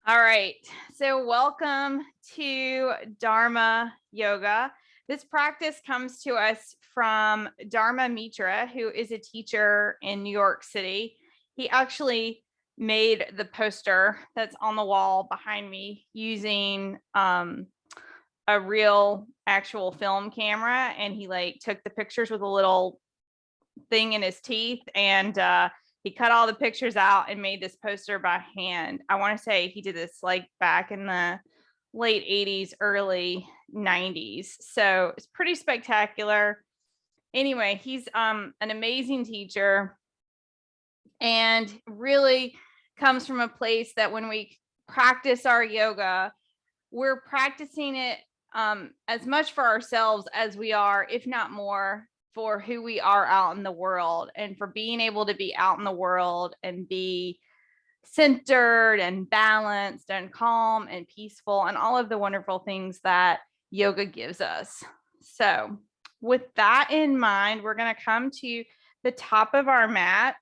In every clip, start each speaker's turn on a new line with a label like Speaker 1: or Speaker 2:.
Speaker 1: All right. So, welcome to Dharma Yoga. This practice comes to us from Dharma Mittra, who is a teacher in New York City. He actually made the poster that's on the wall behind me using a real actual film camera, and he took the pictures with a little thing in his teeth, and he cut all the pictures out and made this poster by hand. I want to say he did this back in the late 80s, early 90s. So it's pretty spectacular. Anyway, he's an amazing teacher and really comes from a place that when we practice our yoga, we're practicing it as much for ourselves as we are, if not more, for who we are out in the world, and for being able to be out in the world and be centered and balanced and calm and peaceful and all of the wonderful things that yoga gives us. So, with that in mind, we're going to come to the top of our mat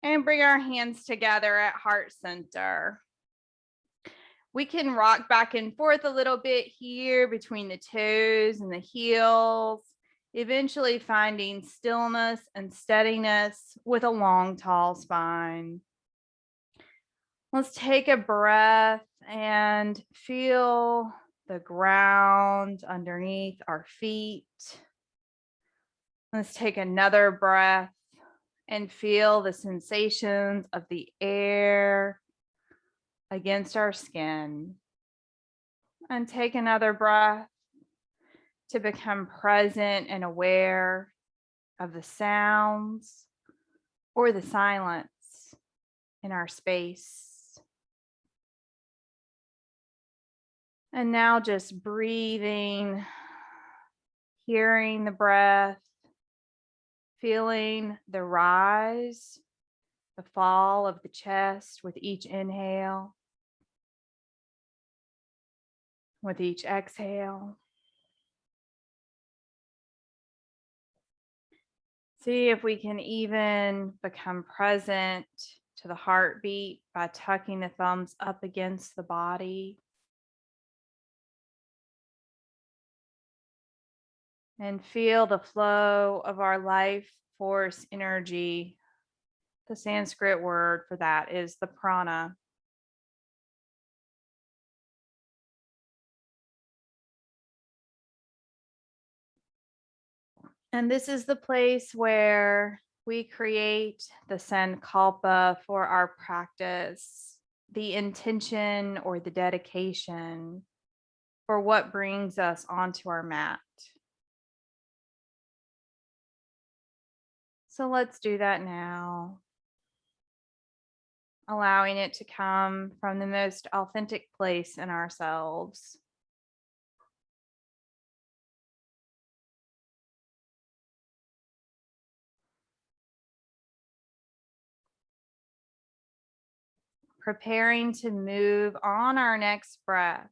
Speaker 1: and bring our hands together at heart center. We can rock back and forth a little bit here between the toes and the heels, eventually finding stillness and steadiness with a long, tall spine. Let's take a breath and feel the ground underneath our feet. Let's take another breath and feel the sensations of the air against our skin. And take another breath to become present and aware of the sounds or the silence in our space. And now just breathing, hearing the breath, feeling the rise, the fall of the chest with each inhale, with each exhale. See if we can even become present to the heartbeat by tucking the thumbs up against the body. And feel the flow of our life force energy. The Sanskrit word for that is the prana. And this is the place where we create the sankalpa for our practice, the intention or the dedication for what brings us onto our mat. So let's do that now, allowing it to come from the most authentic place in ourselves. Preparing to move on our next breath.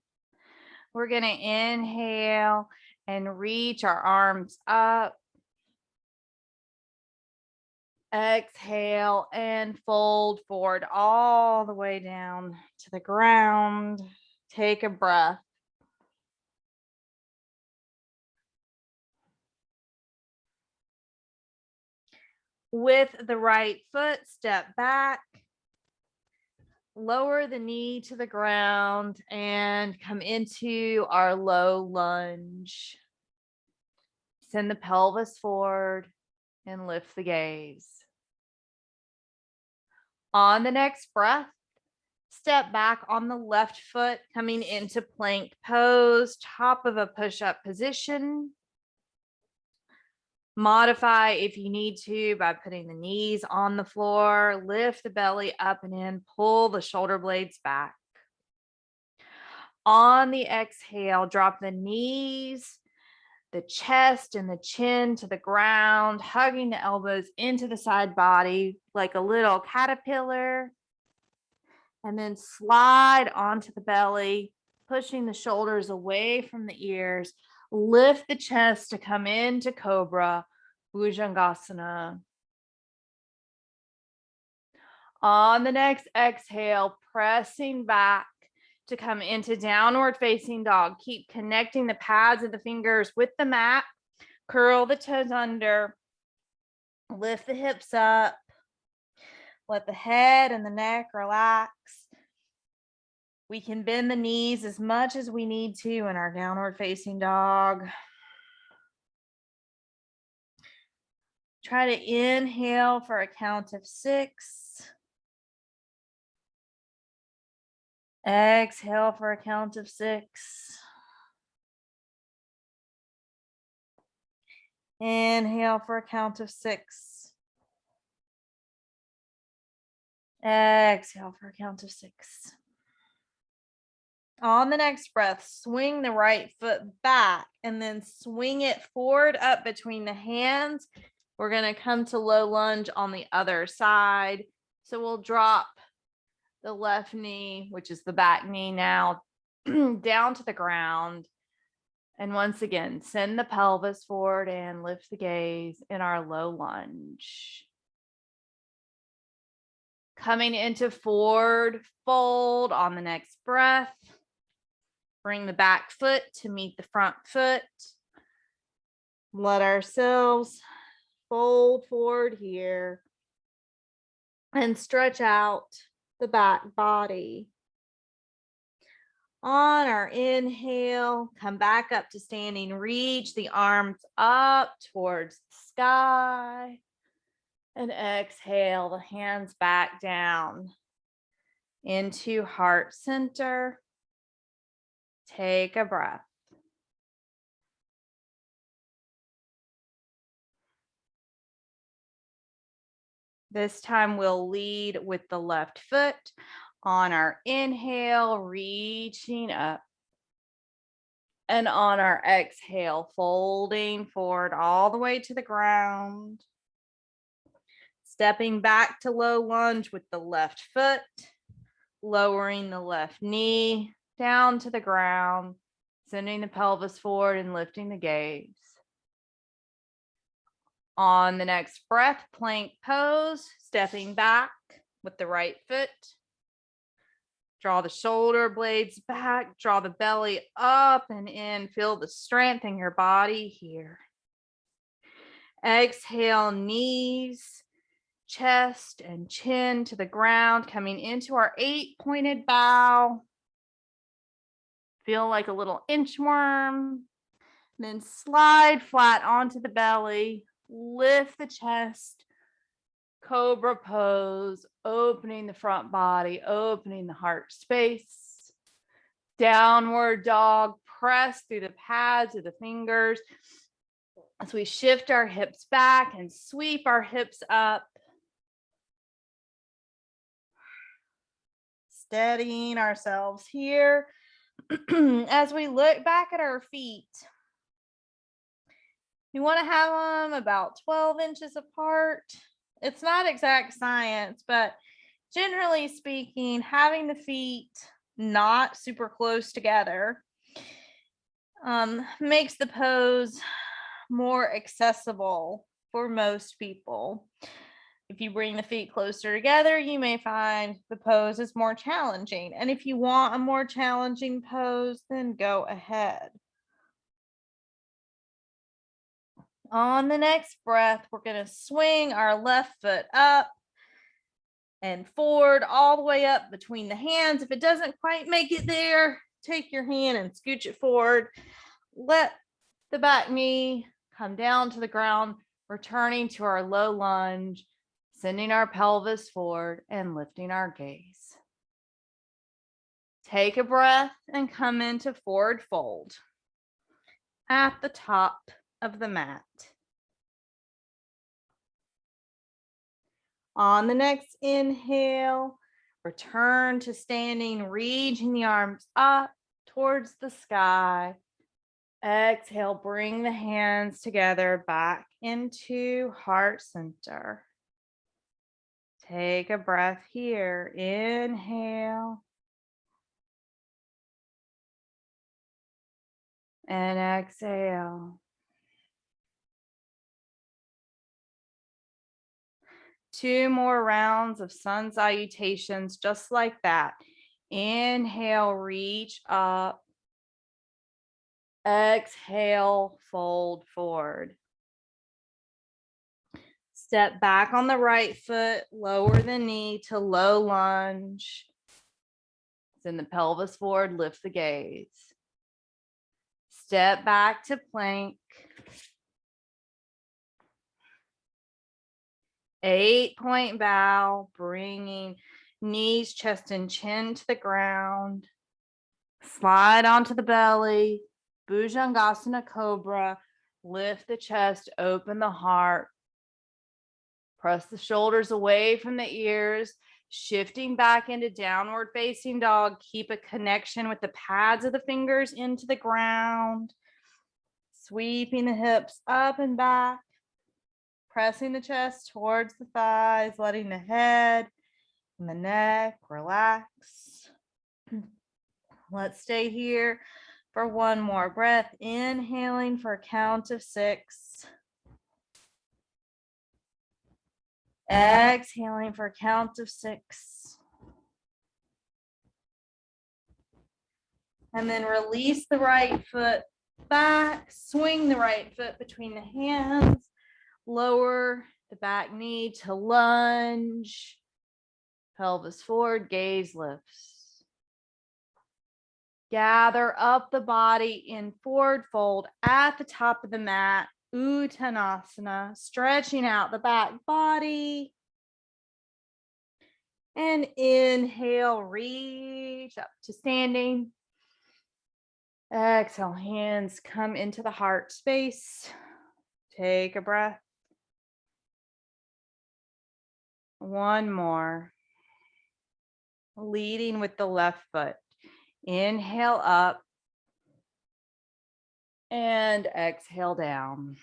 Speaker 1: We're going to inhale and reach our arms up. Exhale and fold forward all the way down to the ground. Take a breath. With the right foot, step back. Lower the knee to the ground and come into our low lunge. Send the pelvis forward and lift the gaze. On the next breath, step back on the left foot, coming into plank pose, top of a push-up position. Modify if you need to by putting the knees on the floor, lift the belly up and in, pull the shoulder blades back. On the exhale, drop the knees, the chest and the chin to the ground, hugging the elbows into the side body like a little caterpillar. And then slide onto the belly, pushing the shoulders away from the ears. Lift the chest to come into Cobra, Bhujangasana. On the next exhale, pressing back to come into downward facing dog. Keep connecting the pads of the fingers with the mat. Curl the toes under. Lift the hips up. Let the head and the neck relax. We can bend the knees as much as we need to in our downward facing dog. Try to inhale for a count of 6. Exhale for a count of 6. Inhale for a count of 6. Exhale for a count of 6. On the next breath, swing the right foot back and then swing it forward up between the hands. We're going to come to low lunge on the other side. So we'll drop the left knee, which is the back knee now, down to the ground. And once again, send the pelvis forward and lift the gaze in our low lunge. Coming into forward fold on the next breath. Bring the back foot to meet the front foot. Let ourselves fold forward here and stretch out the back body. On our inhale, come back up to standing. Reach the arms up towards the sky. And exhale, the hands back down into heart center. Take a breath. This time we'll lead with the left foot. On our inhale, reaching up. And on our exhale, folding forward all the way to the ground. Stepping back to low lunge with the left foot. Lowering the left knee down to the ground. Sending the pelvis forward and lifting the gaze. On the next breath, plank pose, stepping back with the right foot. Draw the shoulder blades back, draw the belly up and in. Feel the strength in your body here. Exhale, knees, chest, and chin to the ground, coming into our 8-pointed bow. Feel like a little inchworm. Then slide flat onto the belly. Lift the chest. Cobra pose, opening the front body, opening the heart space. Downward dog, press through the pads of the fingers as we shift our hips back and sweep our hips up. Steadying ourselves here. As we look back at our feet, we want to have them about 12 inches apart. It's not exact science, but generally speaking, having the feet not super close together makes the pose more accessible for most people. If you bring the feet closer together, you may find the pose is more challenging. And if you want a more challenging pose, then go ahead. On the next breath, we're going to swing our left foot up and forward all the way up between the hands. If it doesn't quite make it there, take your hand and scooch it forward. Let the back knee come down to the ground, returning to our low lunge, sending our pelvis forward and lifting our gaze. Take a breath and come into forward fold at the top of the mat. On the next inhale, return to standing, reaching the arms up towards the sky. Exhale, bring the hands together back into heart center. Take a breath here. Inhale. And exhale. 2 more rounds of sun salutations, just like that. Inhale, reach up. Exhale, fold forward. Step back on the right foot, lower the knee to low lunge. Send the pelvis forward, lift the gaze. Step back to plank. 8-point bow, bringing knees, chest, and chin to the ground. Slide onto the belly. Bhujangasana Cobra. Lift the chest, open the heart. Press the shoulders away from the ears, shifting back into downward facing dog. Keep a connection with the pads of the fingers into the ground. Sweeping the hips up and back. Pressing the chest towards the thighs, letting the head and the neck relax. Let's stay here for one more breath. Inhaling for a count of 6. Exhaling for a count of 6. And then release the right foot back. Swing the right foot between the hands. Lower the back knee to lunge. Pelvis forward, gaze lifts. Gather up the body in forward fold at the top of the mat. Uttanasana, stretching out the back body. And inhale, reach up to standing. Exhale, hands come into the heart space. Take a breath. One more. Leading with the left foot. Inhale up. And exhale down.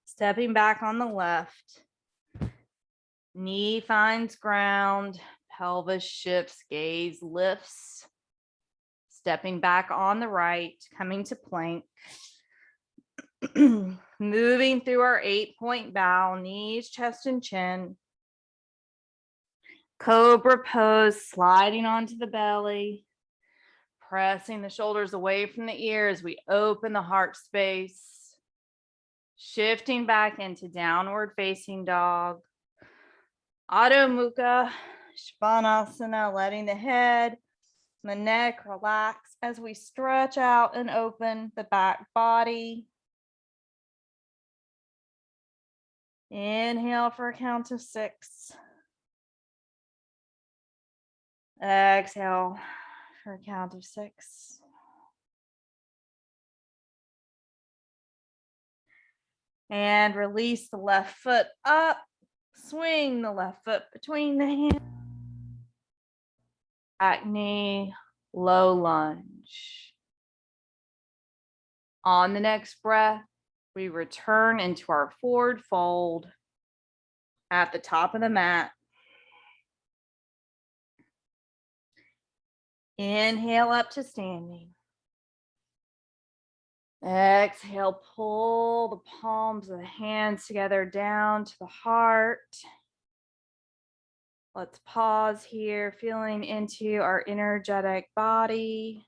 Speaker 1: Stepping back on the left. Knee finds ground. Pelvis shifts. Gaze lifts. Stepping back on the right. Coming to plank. Moving through our 8-point bow, knees, chest, and chin. Cobra pose, sliding onto the belly. Pressing the shoulders away from the ears. We open the heart space. Shifting back into downward facing dog. Adho Mukha Svanasana, letting the head and the neck relax as we stretch out and open the back body. Inhale for a count of 6. Exhale for a count of 6. And release the left foot up. Swing the left foot between the hands. Back knee, low lunge. On the next breath, we return into our forward fold at the top of the mat. Inhale up to standing. Exhale, pull the palms of the hands together down to the heart. Let's pause here, feeling into our energetic body,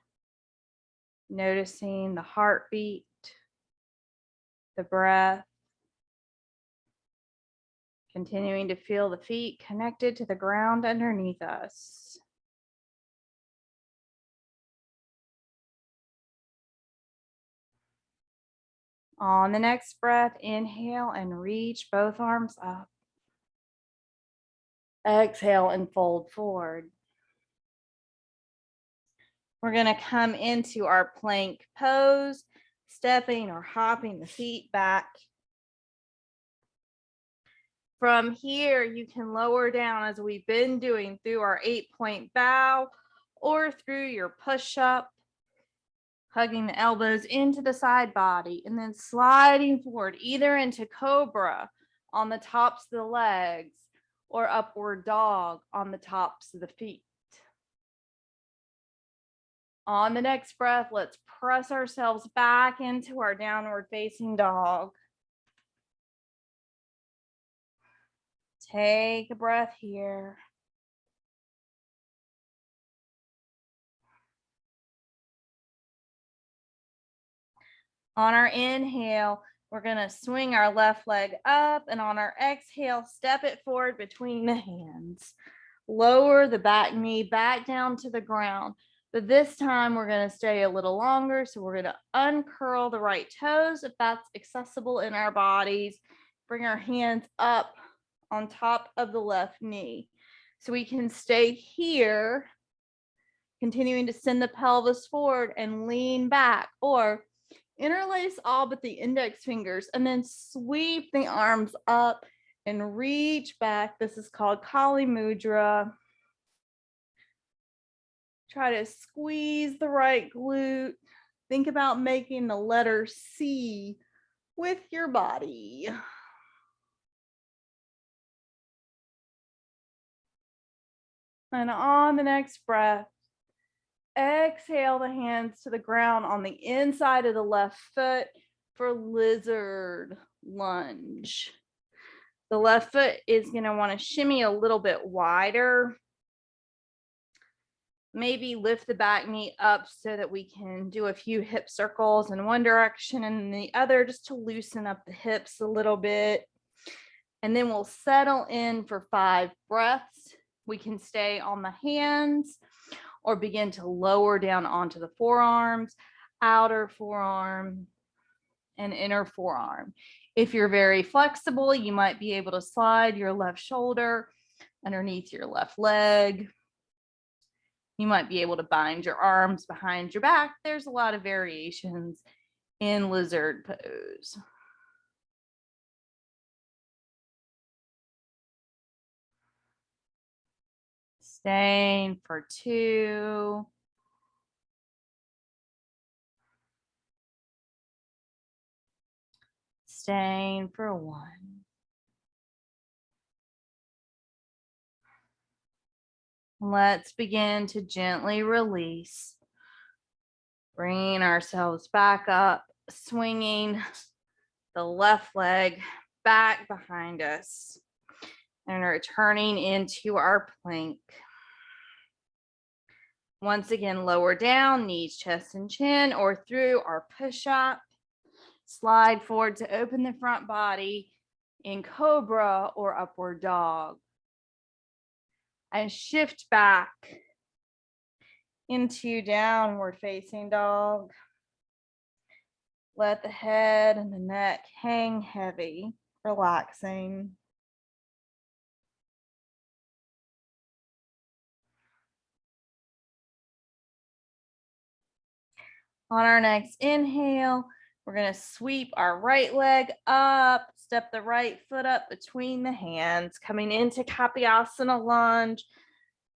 Speaker 1: noticing the heartbeat, the breath, continuing to feel the feet connected to the ground underneath us. On the next breath, inhale and reach both arms up. Exhale and fold forward. We're going to come into our plank pose, stepping or hopping the feet back. From here, you can lower down as we've been doing through our 8-point bow or through your push-up, hugging the elbows into the side body and then sliding forward either into cobra on the tops of the legs or upward dog on the tops of the feet. On the next breath, let's press ourselves back into our downward facing dog. Take a breath here. On our inhale, we're going to swing our left leg up, and on our exhale, step it forward between the hands. Lower the back knee back down to the ground. But this time we're going to stay a little longer. So we're going to uncurl the right toes if that's accessible in our bodies. Bring our hands up on top of the left knee. So we can stay here, continuing to send the pelvis forward and lean back, or interlace all but the index fingers and then sweep the arms up and reach back. This is called Kali Mudra. Try to squeeze the right glute. Think about making the letter C with your body. And on the next breath, exhale the hands to the ground on the inside of the left foot for lizard lunge. The left foot is going to want to shimmy a little bit wider. Maybe lift the back knee up so that we can do a few hip circles in one direction and the other, just to loosen up the hips a little bit. And then we'll settle in for 5 breaths. We can stay on the hands or begin to lower down onto the forearms, outer forearm, and inner forearm. If you're very flexible, you might be able to slide your left shoulder underneath your left leg. You might be able to bind your arms behind your back. There's a lot of variations in lizard pose. Staying for 2. Staying for 1. Let's begin to gently release. Bringing ourselves back up, swinging the left leg back behind us, and returning into our plank. Once again, lower down, knees, chest, and chin, or through our push-up. Slide forward to open the front body in cobra or upward dog. And shift back into downward facing dog. Let the head and the neck hang heavy, relaxing. On our next inhale, we're going to sweep our right leg up, step the right foot up between the hands, coming into asana lunge.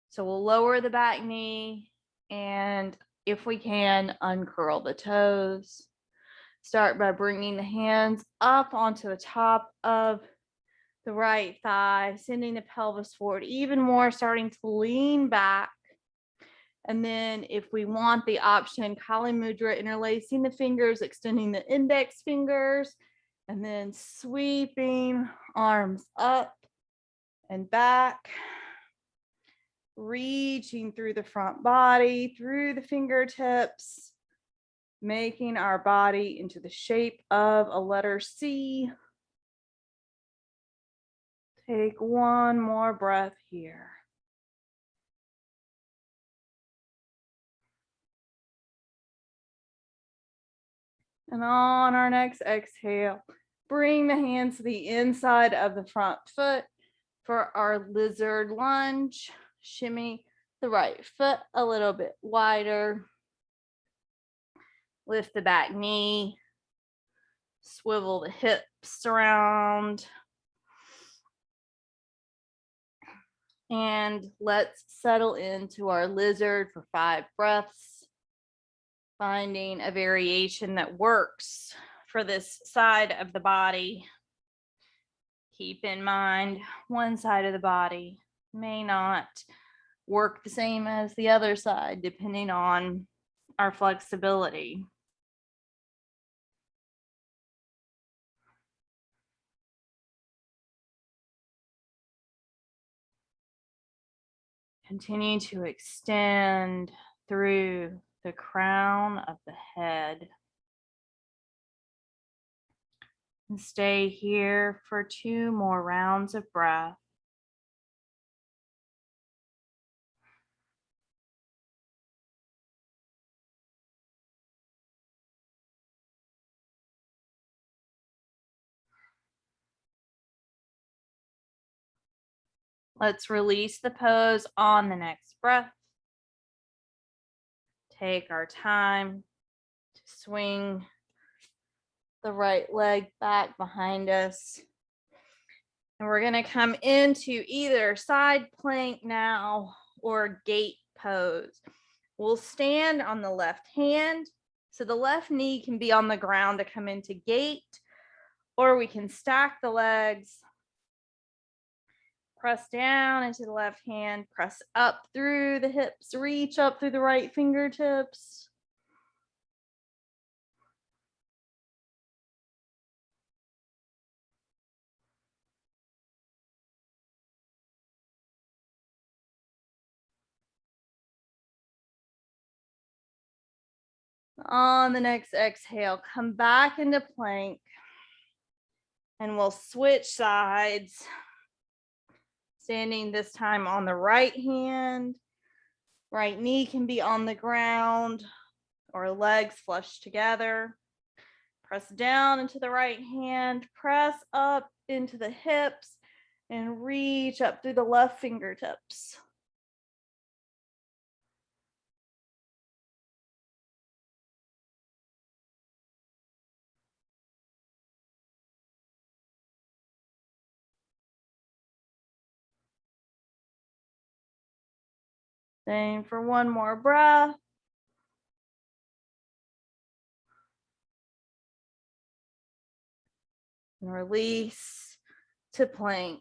Speaker 1: So we'll lower the back knee, and if we can, uncurl the toes. Start by bringing the hands up onto the top of the right thigh, sending the pelvis forward even more, starting to lean back. And then if we want the option, Kali Mudra, interlacing the fingers, extending the index fingers, and then sweeping arms up and back, reaching through the front body, through the fingertips, making our body into the shape of a letter C. Take 1 more breath here. And on our next exhale, bring the hands to the inside of the front foot for our lizard lunge. Shimmy the right foot a little bit wider. Lift the back knee. Swivel the hips around. And let's settle into our lizard for 5 breaths. Finding a variation that works for this side of the body. Keep in mind, one side of the body may not work the same as the other side, depending on our flexibility. Continue to extend through the crown of the head. And stay here for 2 more rounds of breath. Let's release the pose on the next breath. Take our time to swing the right leg back behind us. And we're going to come into either side plank now or gate pose. We'll stand on the left hand, so the left knee can be on the ground to come into gate, or we can stack the legs. Press down into the left hand, press up through the hips, reach up through the right fingertips. On the next exhale, come back into plank, and we'll switch sides. Standing this time on the right hand. Right knee can be on the ground or legs flush together. Press down into the right hand, press up into the hips, and reach up through the left fingertips. Staying for one more breath. And release to plank.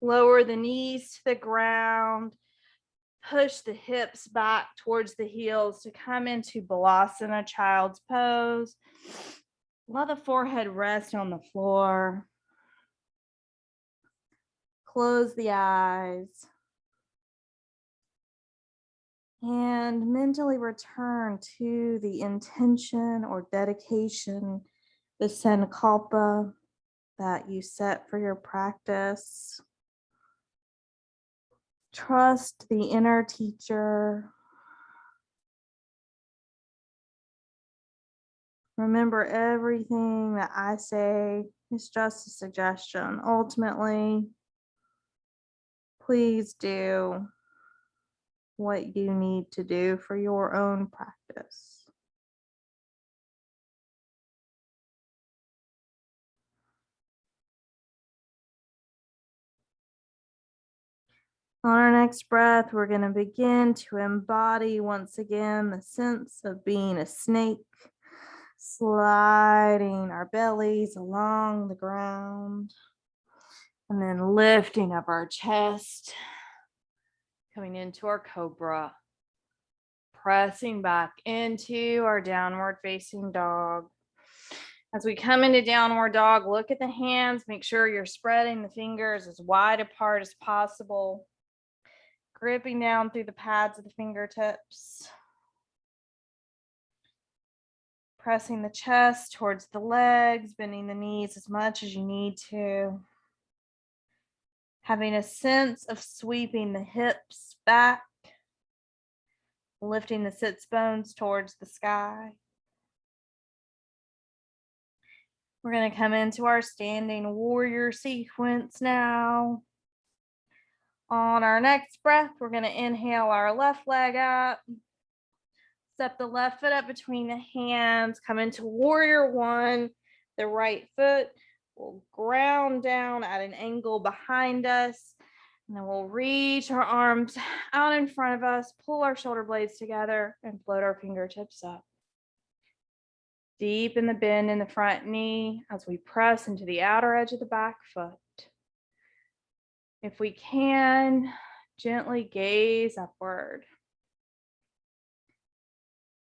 Speaker 1: Lower the knees to the ground. Push the hips back towards the heels to come into Balasana, child's pose. Let the forehead rest on the floor. Close the eyes. And mentally return to the intention or dedication, the sankalpa that you set for your practice. Trust the inner teacher. Remember, everything that I say is just a suggestion. Ultimately, please do what you need to do for your own practice. On our next breath, we're going to begin to embody once again the sense of being a snake, sliding our bellies along the ground, and then lifting up our chest, coming into our cobra, pressing back into our downward facing dog. As we come into downward dog, look at the hands, make sure you're spreading the fingers as wide apart as possible, gripping down through the pads of the fingertips, pressing the chest towards the legs, bending the knees as much as you need to, having a sense of sweeping the hips back, lifting the sits bones towards the sky. We're going to come into our standing warrior sequence now. On our next breath, we're going to inhale our left leg up. Step the left foot up between the hands. Come into warrior one. The right foot will ground down at an angle behind us. And then we'll reach our arms out in front of us, pull our shoulder blades together, and float our fingertips up. Deep in the bend in the front knee as we press into the outer edge of the back foot. If we can, gently gaze upward.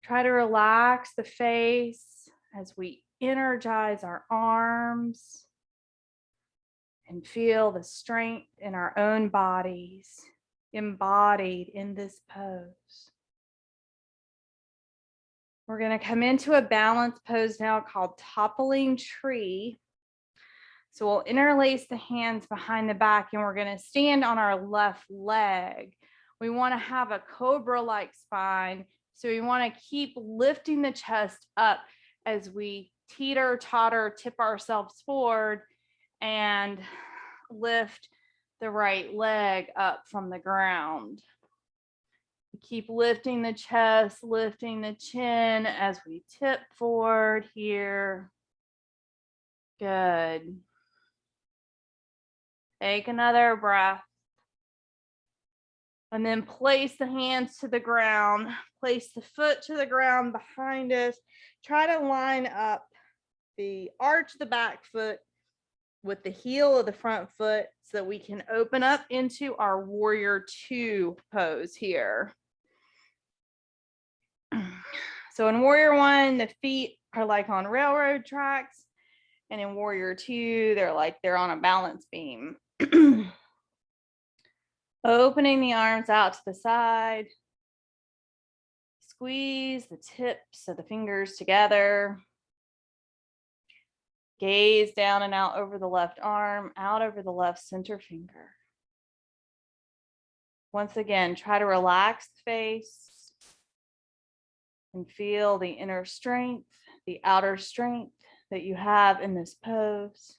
Speaker 1: Try to relax the face as we energize our arms and feel the strength in our own bodies embodied in this pose. We're going to come into a balanced pose now called toppling tree. So we'll interlace the hands behind the back and we're going to stand on our left leg. We want to have a cobra-like spine. So we want to keep lifting the chest up as we teeter, totter, tip ourselves forward and lift the right leg up from the ground. Keep lifting the chest, lifting the chin as we tip forward here. Good. Take another breath. And then place the hands to the ground. Place the foot to the ground behind us. Try to line up the arch of the back foot with the heel of the front foot so that we can open up into our warrior two pose here. So in warrior one, the feet are like on railroad tracks. And in warrior two, they're on a balance beam. Opening the arms out to the side. Squeeze the tips of the fingers together. Gaze down and out over the left arm, out over the left center finger. Once again, try to relax the face and feel the inner strength, the outer strength that you have in this pose.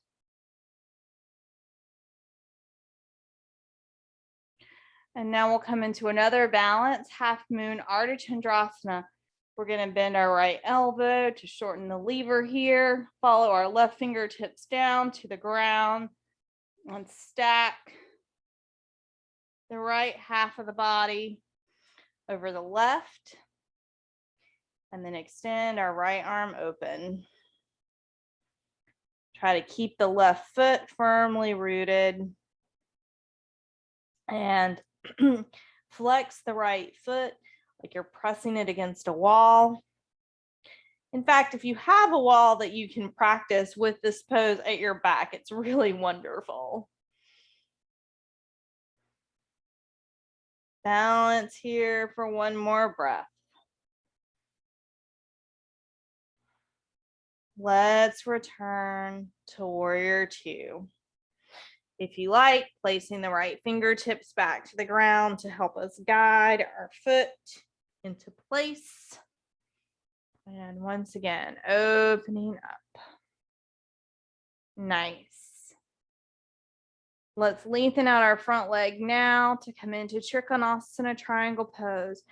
Speaker 1: And now we'll come into another balance, half moon Ardha Chandrasana. We're going to bend our right elbow to shorten the lever here. Follow our left fingertips down to the ground and stack the right half of the body over the left. And then extend our right arm open. Try to keep the left foot firmly rooted. And flex the right foot like you're pressing it against a wall. In fact, if you have a wall that you can practice with this pose at your back, it's really wonderful. Balance here for one more breath. Let's return to warrior two. If you like, placing the right fingertips back to the ground to help us guide our foot into place. And once again, opening up. Nice. Let's lengthen out our front leg now to come into Trikonasana triangle pose.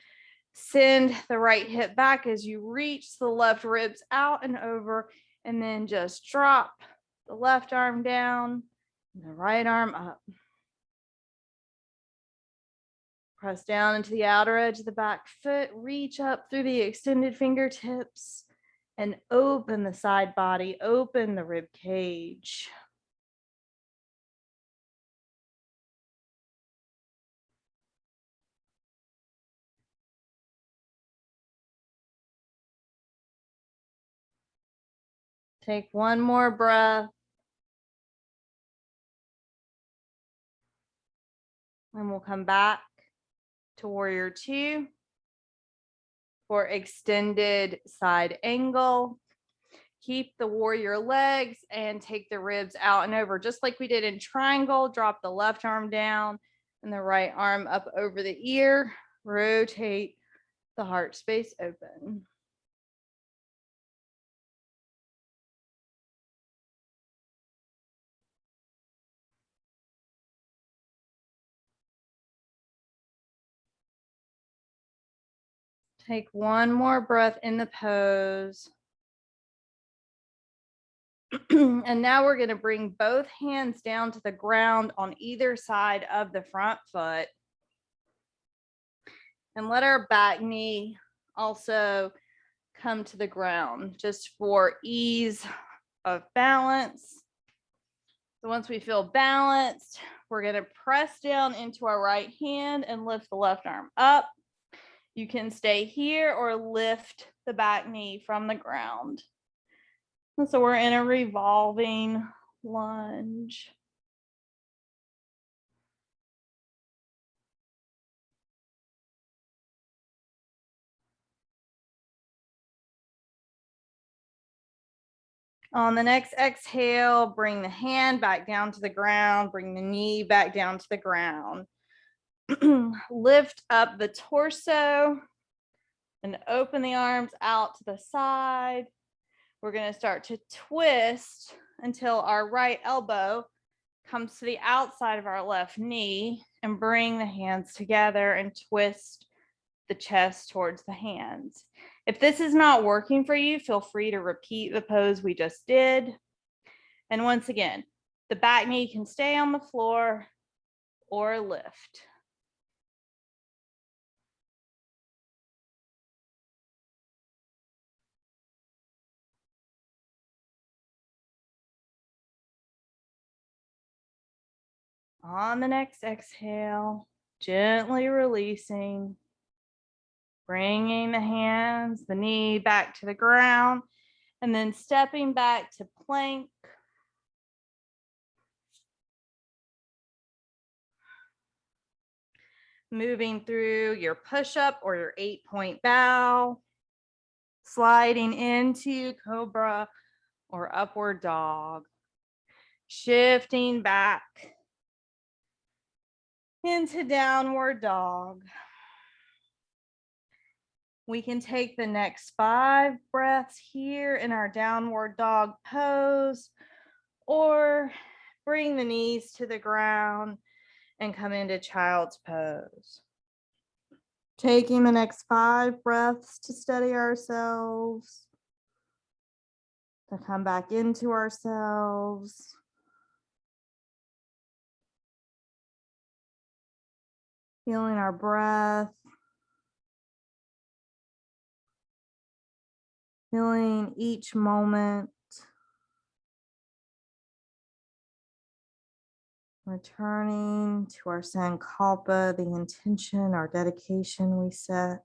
Speaker 1: Send the right hip back as you reach the left ribs out and over, and then just drop the left arm down and the right arm up. Press down into the outer edge of the back foot, reach up through the extended fingertips and open the side body, open the rib cage. Take one more breath. And we'll come back to warrior two for extended side angle. Keep the warrior legs and take the ribs out and over, just like we did in triangle. Drop the left arm down and the right arm up over the ear. Rotate the heart space open. Take one more breath in the pose. And now we're going to bring both hands down to the ground on either side of the front foot. And let our back knee also come to the ground just for ease of balance. So once we feel balanced, we're going to press down into our right hand and lift the left arm up. You can stay here or lift the back knee from the ground. And so we're in a revolving lunge. On the next exhale, bring the hand back down to the ground, bring the knee back down to the ground. Lift up the torso and open the arms out to the side. We're going to start to twist until our right elbow comes to the outside of our left knee, and bring the hands together and twist the chest towards the hands. If this is not working for you, feel free to repeat the pose we just did. And once again, the back knee can stay on the floor or lift. On the next exhale, gently releasing, bringing the hands, the knee back to the ground, and then stepping back to plank. Moving through your push-up or your 8-point bow, sliding into cobra or upward dog, shifting back into downward dog. We can take the next 5 breaths here in our downward dog pose, or bring the knees to the ground and come into child's pose. Taking the next 5 breaths to steady ourselves, to come back into ourselves. Feeling our breath. Feeling each moment. Returning to our sankalpa, the intention, our dedication we set.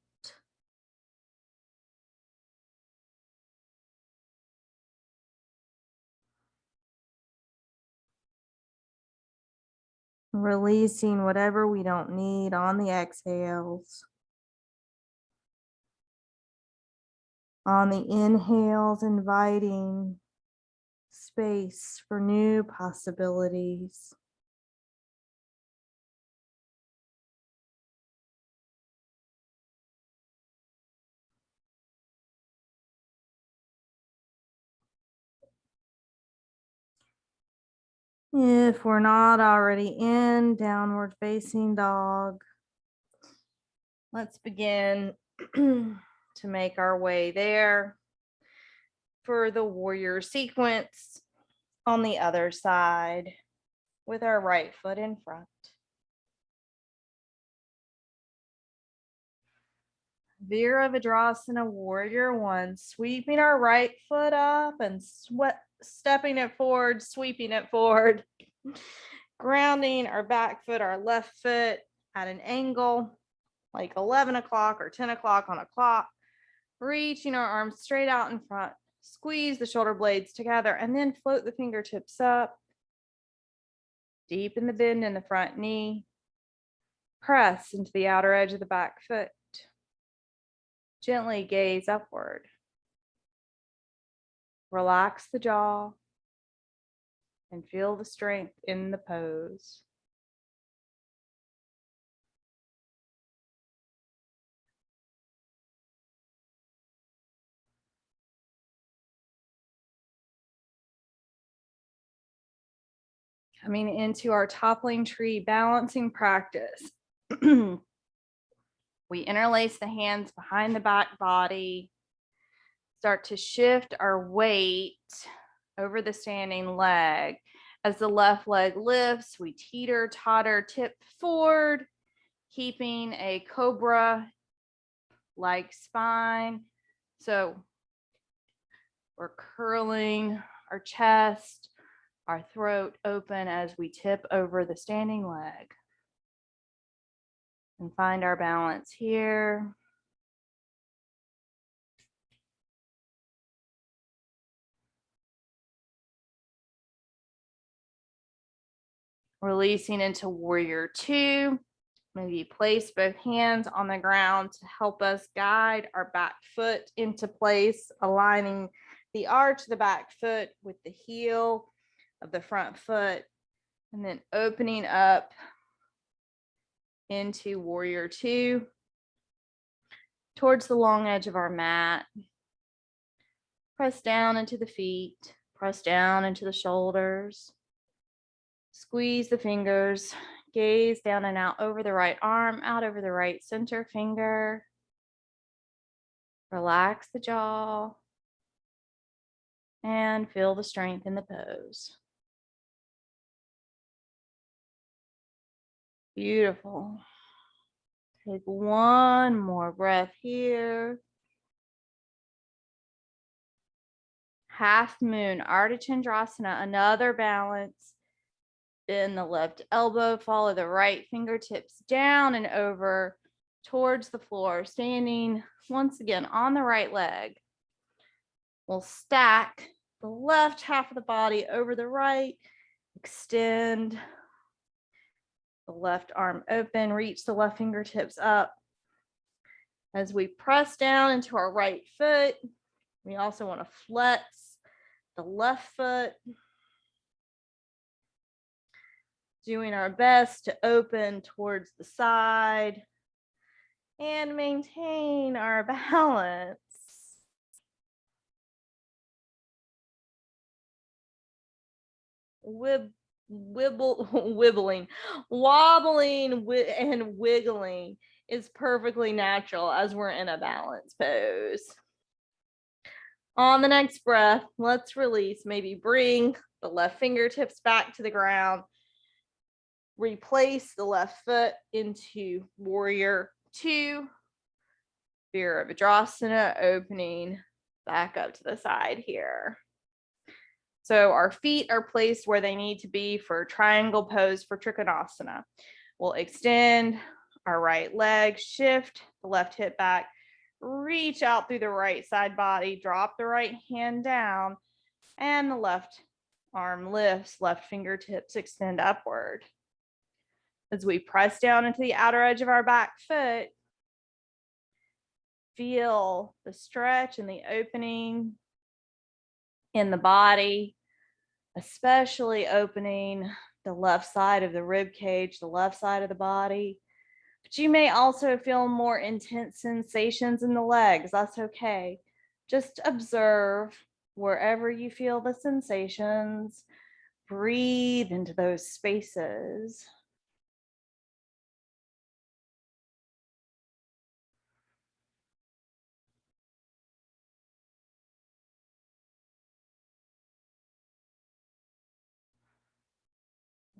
Speaker 1: Releasing whatever we don't need on the exhales. On the inhales, inviting space for new possibilities. If we're not already in downward facing dog, let's begin to make our way there for the warrior sequence on the other side with our right foot in front. Virabhadrasana warrior 1, sweeping our right foot up and stepping it forward, sweeping it forward, grounding our back foot, our left foot at an angle, like 11 o'clock or 10 o'clock on a clock, reaching our arms straight out in front, squeeze the shoulder blades together, and then float the fingertips up, deepen the bend in the front knee, press into the outer edge of the back foot, gently gaze upward, relax the jaw, and feel the strength in the pose. Coming into our toppling tree balancing practice. We interlace the hands behind the back body, start to shift our weight over the standing leg. As the left leg lifts, we teeter, totter, tip forward, keeping a cobra-like spine. So we're curling our chest, our throat open as we tip over the standing leg. And find our balance here. Releasing into warrior 2. Maybe place both hands on the ground to help us guide our back foot into place, aligning the arch of the back foot with the heel of the front foot, and then opening up into warrior two towards the long edge of our mat. Press down into the feet, press down into the shoulders, squeeze the fingers, gaze down and out over the right arm, out over the right center finger. Relax the jaw and feel the strength in the pose. Beautiful. Take one more breath here. Half moon, Ardha Chandrasana, another balance. Bend the left elbow, follow the right fingertips down and over towards the floor, standing once again on the right leg. We'll stack the left half of the body over the right, extend the left arm open, reach the left fingertips up. As we press down into our right foot, we also want to flex the left foot, doing our best to open towards the side and maintain our balance. Wobbling and wiggling is perfectly natural as we're in a balance pose. On the next breath, let's release. Maybe bring the left fingertips back to the ground. Replace the left foot into warrior two. Virabhadrasana, opening back up to the side here. So our feet are placed where they need to be for triangle pose for Trikonasana. We'll extend our right leg, shift the left hip back, reach out through the right side body, drop the right hand down, and the left arm lifts, left fingertips extend upward. As we press down into the outer edge of our back foot, feel the stretch and the opening in the body, especially opening the left side of the rib cage, the left side of the body. But you may also feel more intense sensations in the legs. That's okay. Just observe wherever you feel the sensations. Breathe into those spaces.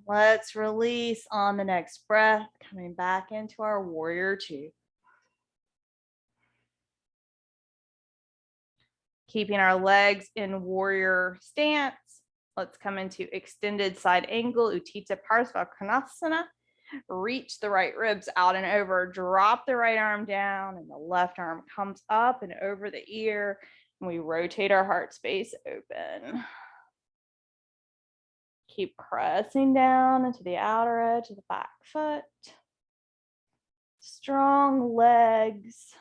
Speaker 1: Let's release on the next breath, coming back into our warrior two. Keeping our legs in warrior stance. Let's come into extended side angle, Utthita Parsvakonasana. Reach the right ribs out and over, drop the right arm down, and the left arm comes up and over the ear. And we rotate our heart space open. Keep pressing down into the outer edge of the back foot. Strong legs.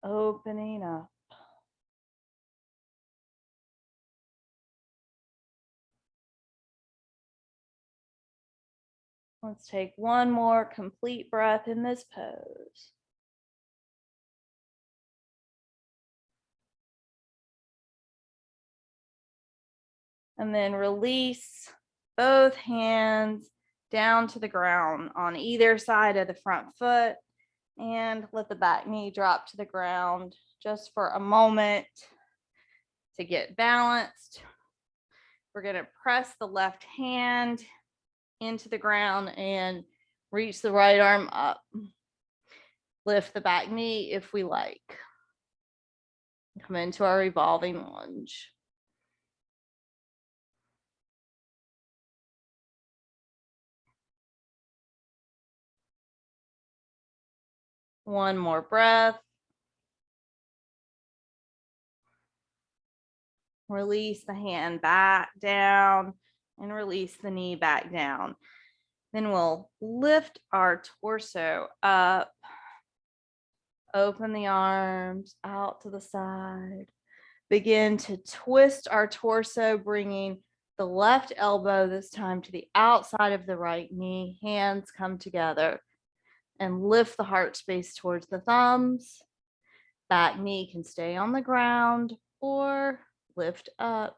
Speaker 1: Opening up. Let's take one more complete breath in this pose. And then release both hands down to the ground on either side of the front foot and let the back knee drop to the ground just for a moment to get balanced. We're going to press the left hand into the ground and reach the right arm up. Lift the back knee if we like. Come into our revolving lunge. One more breath. Release the hand back down and release the knee back down. Then we'll lift our torso up, open the arms out to the side, Begin to twist our torso, bringing the left elbow this time to the outside of the right knee. Hands come together and lift the heart space towards the thumbs. Back knee can stay on the ground or lift up.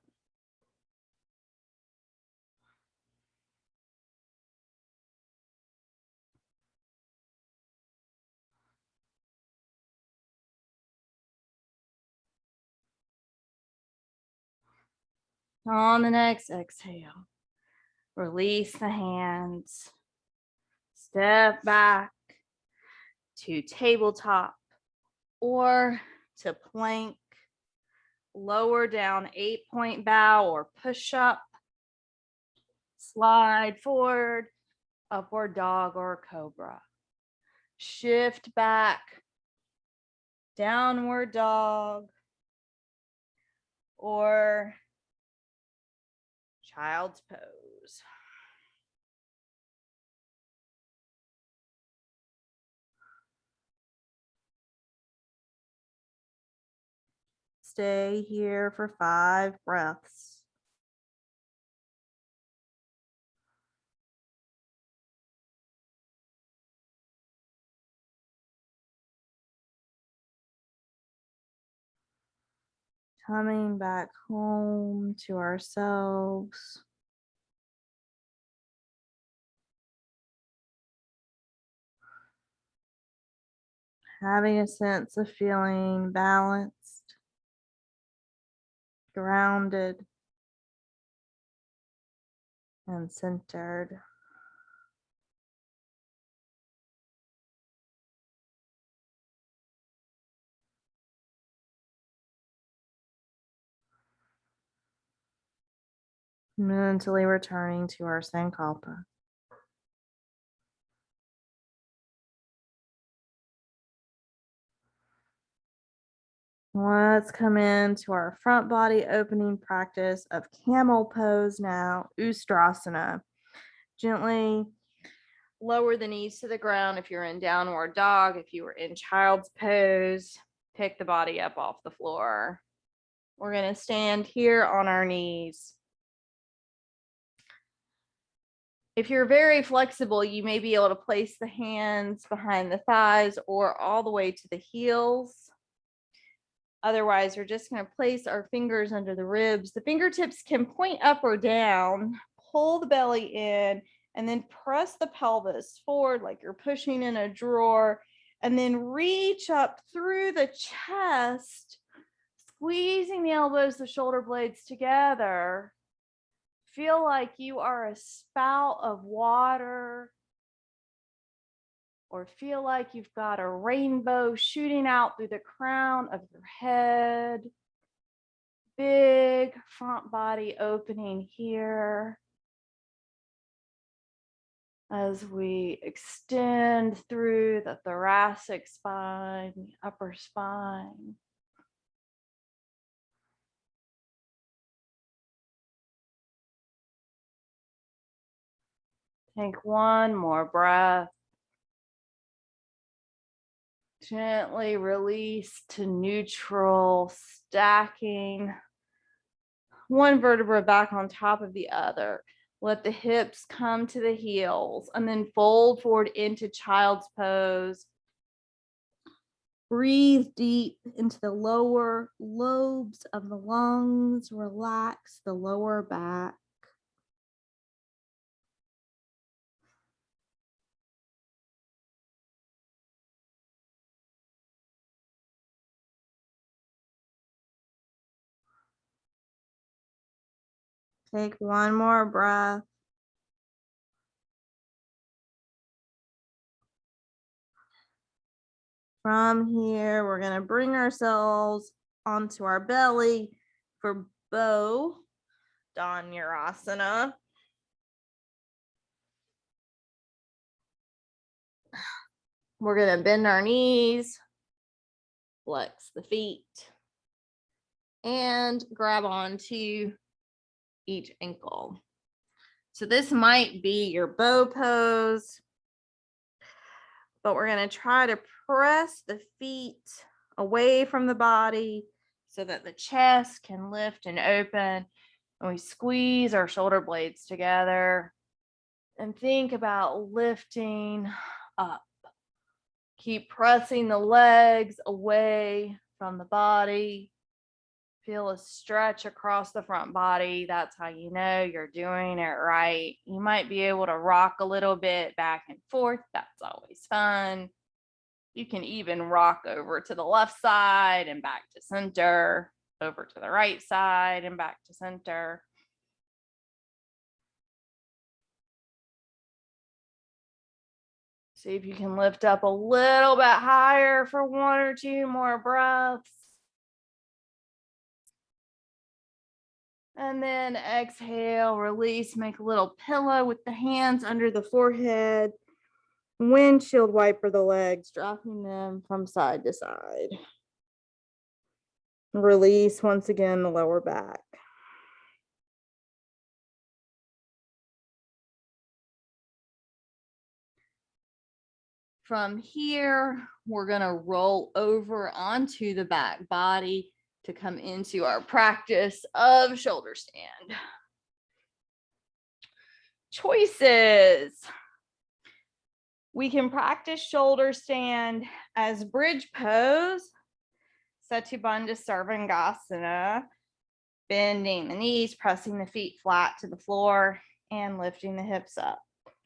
Speaker 1: On the next exhale, release the hands. Step back to tabletop or to plank. Lower down 8-point bow or push up. Slide forward, upward dog or cobra. Shift back, downward dog or child's pose. Stay here for 5 breaths. Coming back home to ourselves. Having a sense of feeling balanced, grounded, and centered. Mentally returning to our Sankalpa. Let's come into our front body opening practice of camel pose now, Ustrasana. Gently lower the knees to the ground if you're in downward dog. If you were in child's pose, pick the body up off the floor. We're going to stand here on our knees. If you're very flexible, you may be able to place the hands behind the thighs or all the way to the heels. Otherwise, we're just going to place our fingers under the ribs. The fingertips can point up or down, pull the belly in, and then press the pelvis forward like you're pushing in a drawer, and then reach up through the chest, squeezing the elbows, the shoulder blades together. Feel like you are a spout of water, or feel like you've got a rainbow shooting out through the crown of your head. Big front body opening here as we extend through the thoracic spine, the upper spine. Take one more breath. Gently release to neutral, stacking one vertebra back on top of the other. Let the hips come to the heels and then fold forward into child's pose. Breathe deep into the lower lobes of the lungs. Relax the lower back. Take one more breath. From here, we're going to bring ourselves onto our belly for bow, Dhanurasana. We're going to bend our knees, flex the feet, and grab onto each ankle. So this might be your bow pose, but we're going to try to press the feet away from the body, so that the chest can lift and open. And we squeeze our shoulder blades together and think about lifting up. Keep pressing the legs away from the body. Feel a stretch across the front body. That's how you know you're doing it right. You might be able to rock a little bit back and forth. That's always fun. You can even rock over to the left side and back to center, over to the right side and back to center. See if you can lift up a little bit higher for 1 or 2 more breaths. And then exhale, release, make a little pillow with the hands under the forehead. Windshield wiper the legs, dropping them from side to side. Release once again the lower back. From here, we're going to roll over onto the back body to come into our practice of shoulder stand. Choices. We can practice shoulder stand as bridge pose, Setubandha Sarvangasana, bending the knees, pressing the feet flat to the floor, and lifting the hips up.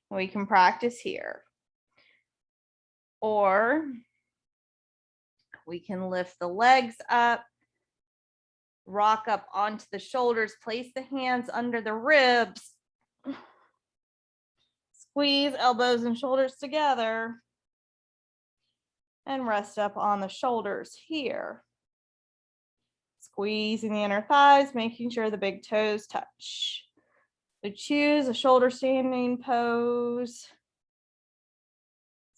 Speaker 1: We can practice here. Or we can lift the legs up, rock up onto the shoulders, place the hands under the ribs, squeeze elbows and shoulders together, and rest up on the shoulders here. Squeezing the inner thighs, making sure the big toes touch. So choose a shoulder standing pose.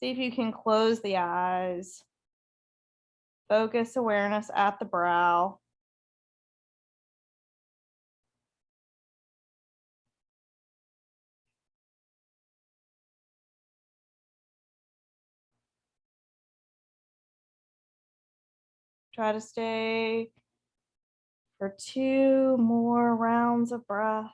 Speaker 1: See if you can close the eyes. Focus awareness at the brow. Try to stay for 2 more rounds of breath.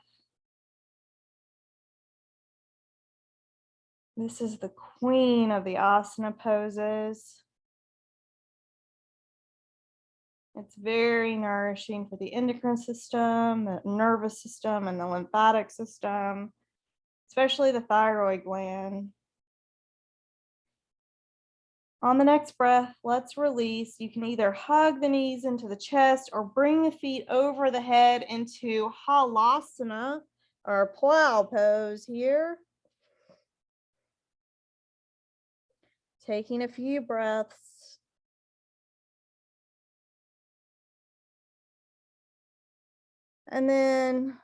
Speaker 1: This is the queen of the asana poses. It's very nourishing for the endocrine system, the nervous system, and the lymphatic system, especially the thyroid gland. On the next breath, let's release. You can either hug the knees into the chest or bring the feet over the head into halasana or plow pose here. Taking a few breaths. And then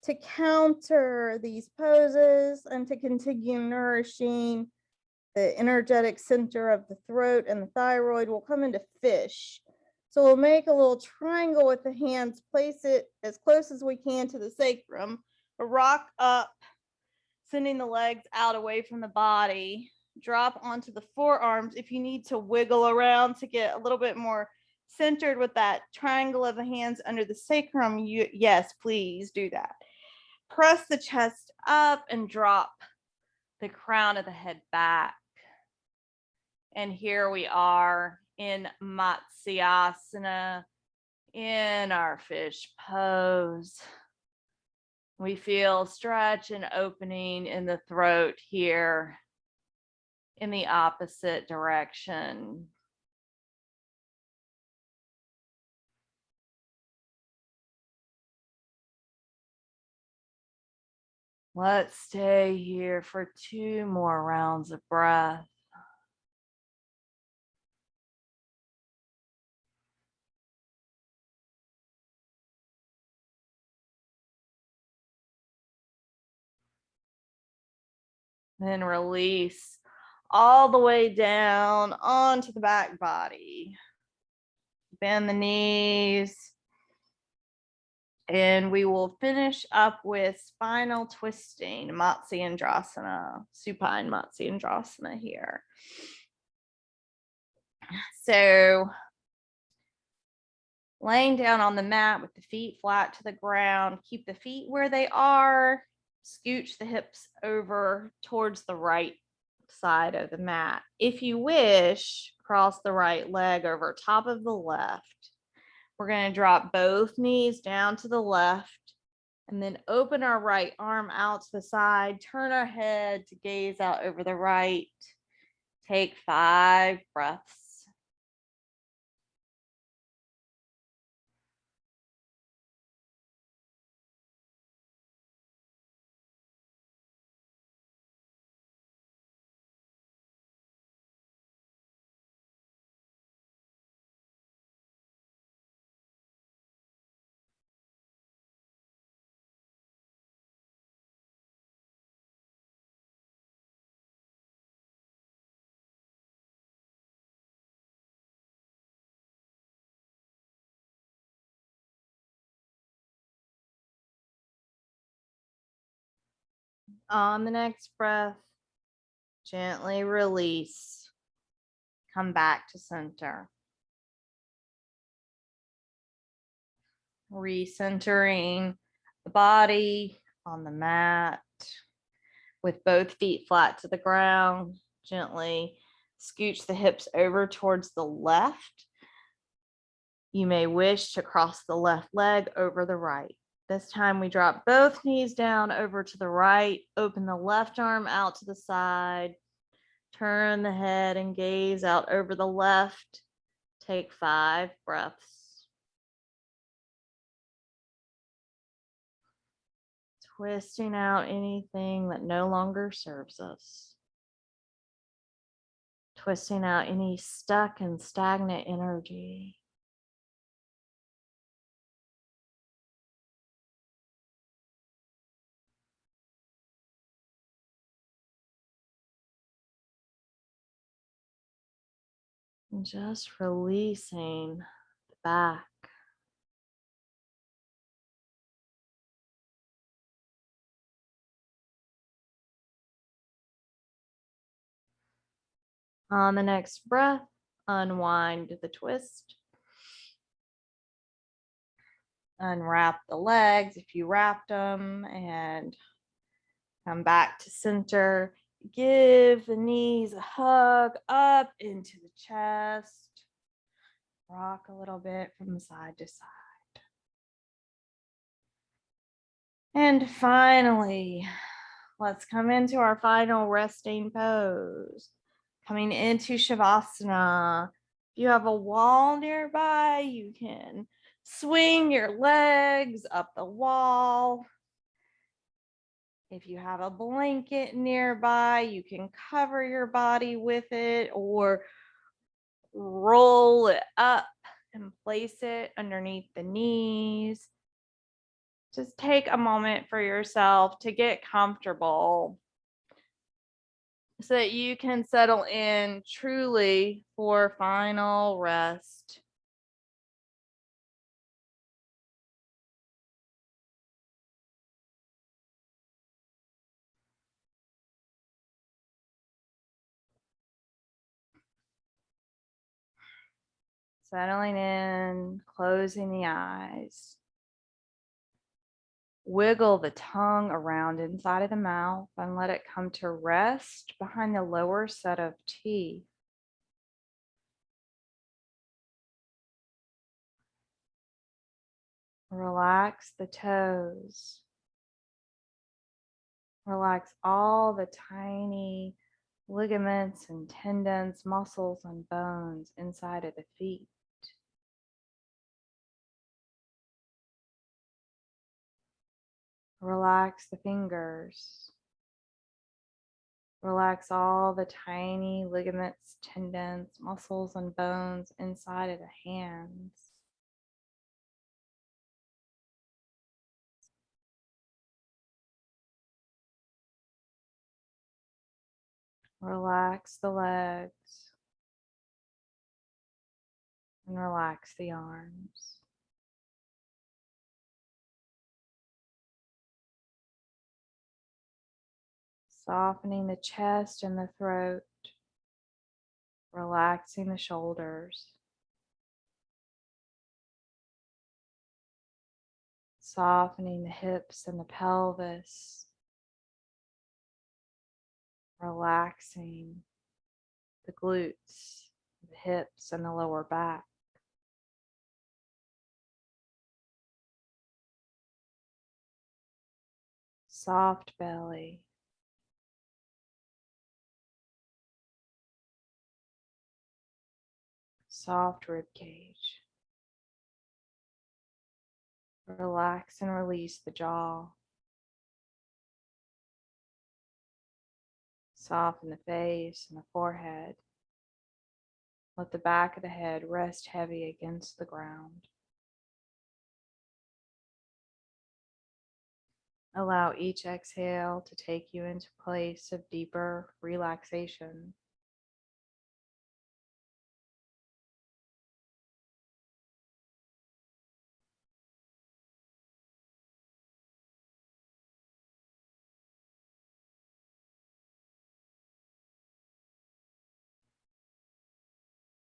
Speaker 1: to counter these poses and to continue nourishing the energetic center of the throat and the thyroid, will come into fish. So we'll make a little triangle with the hands, place it as close as we can to the sacrum, rock up, sending the legs out away from the body, drop onto the forearms. If you need to wiggle around to get a little bit more centered with that triangle of the hands under the sacrum, yes, please do that. Press the chest up and drop the crown of the head back. And here we are in Matsyasana, in our fish pose. We feel stretch and opening in the throat here in the opposite direction. Let's stay here for 2 more rounds of breath. Then release all the way down onto the back body. Bend the knees. And we will finish up with spinal twisting, Matsyendrasana, supine Matsyendrasana here. So Laying down on the mat with the feet flat to the ground. Keep the feet where they are. Scooch the hips over towards the right side of the mat. If you wish, cross the right leg over top of the left. We're going to drop both knees down to the left and then open our right arm out to the side. Turn our head to gaze out over the right. Take 5 breaths. On the next breath, gently release. Come back to center. Recentering the body on the mat with both feet flat to the ground. Gently scooch the hips over towards the left. You may wish to cross the left leg over the right. This time we drop both knees down over to the right, open the left arm out to the side, turn the head and gaze out over the left. Take 5 breaths. Twisting out anything that no longer serves us. Twisting out any stuck and stagnant energy. And just releasing the back. On the next breath, unwind the twist. Unwrap the legs if you wrapped them and come back to center. Give the knees a hug up into the chest. Rock a little bit from side to side. And finally, let's come into our final resting pose. Coming into Shavasana. If you have a wall nearby, you can swing your legs up the wall. If you have a blanket nearby, you can cover your body with it or roll it up and place it underneath the knees. Just take a moment for yourself to get comfortable so that you can settle in truly for final rest. Settling in, closing the eyes. Wiggle the tongue around inside of the mouth and let it come to rest behind the lower set of teeth. Relax the toes. Relax all the tiny ligaments and tendons, muscles, and bones inside of the feet. Relax the fingers. Relax all the tiny ligaments, tendons, muscles, and bones inside of the hands. Relax the legs and relax the arms. Softening the chest and the throat. Relaxing the shoulders. Softening the hips and the pelvis, relaxing the glutes, the hips, and the lower back. Soft belly. Soft rib cage. Relax and release the jaw. Soften the face and the forehead. Let the back of the head rest heavy against the ground. Allow each exhale to take you into a place of deeper relaxation.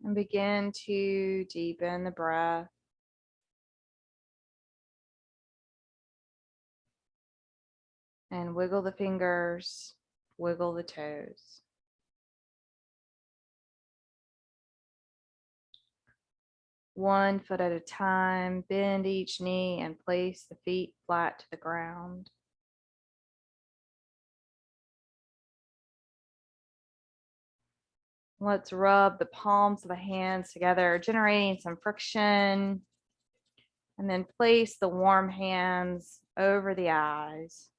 Speaker 1: And begin to deepen the breath. And wiggle the fingers, wiggle the toes. One foot at a time, bend each knee and place the feet flat to the ground. Let's rub the palms of the hands together, generating some friction. And then place the warm hands over the eyes.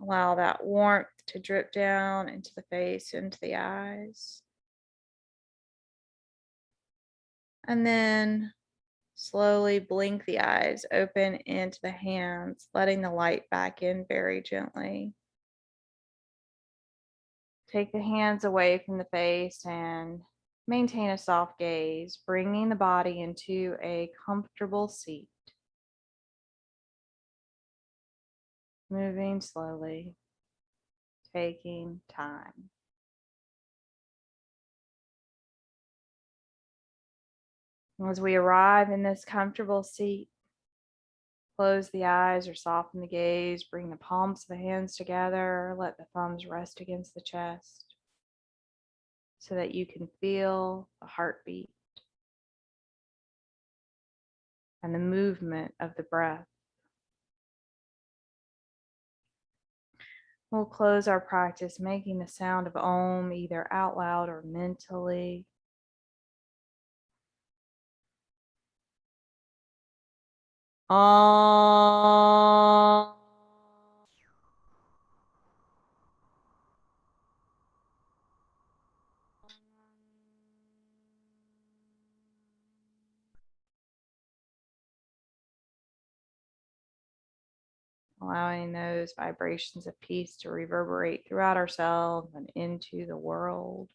Speaker 1: Allow that warmth to drip down into the face, into the eyes. And then slowly blink the eyes open into the hands, letting the light back in very gently. Take the hands away from the face and maintain a soft gaze, bringing the body into a comfortable seat. Moving slowly, taking time. As we arrive in this comfortable seat, close the eyes or soften the gaze, bring the palms of the hands together, let the thumbs rest against the chest so that you can feel the heartbeat and the movement of the breath. We'll close our practice making the sound of Om either out loud or mentally. Om. Allowing those vibrations of peace to reverberate throughout ourselves and into the world.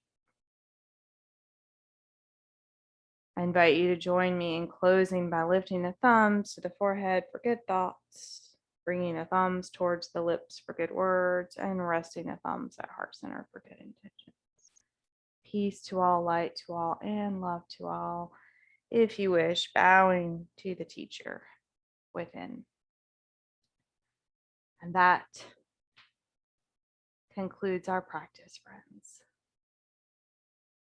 Speaker 1: I invite you to join me in closing by lifting the thumbs to the forehead for good thoughts, bringing the thumbs towards the lips for good words, and resting the thumbs at heart center for good intentions. Peace to all, light to all, and love to all. If you wish, bowing to the teacher within. And that concludes our practice, friends.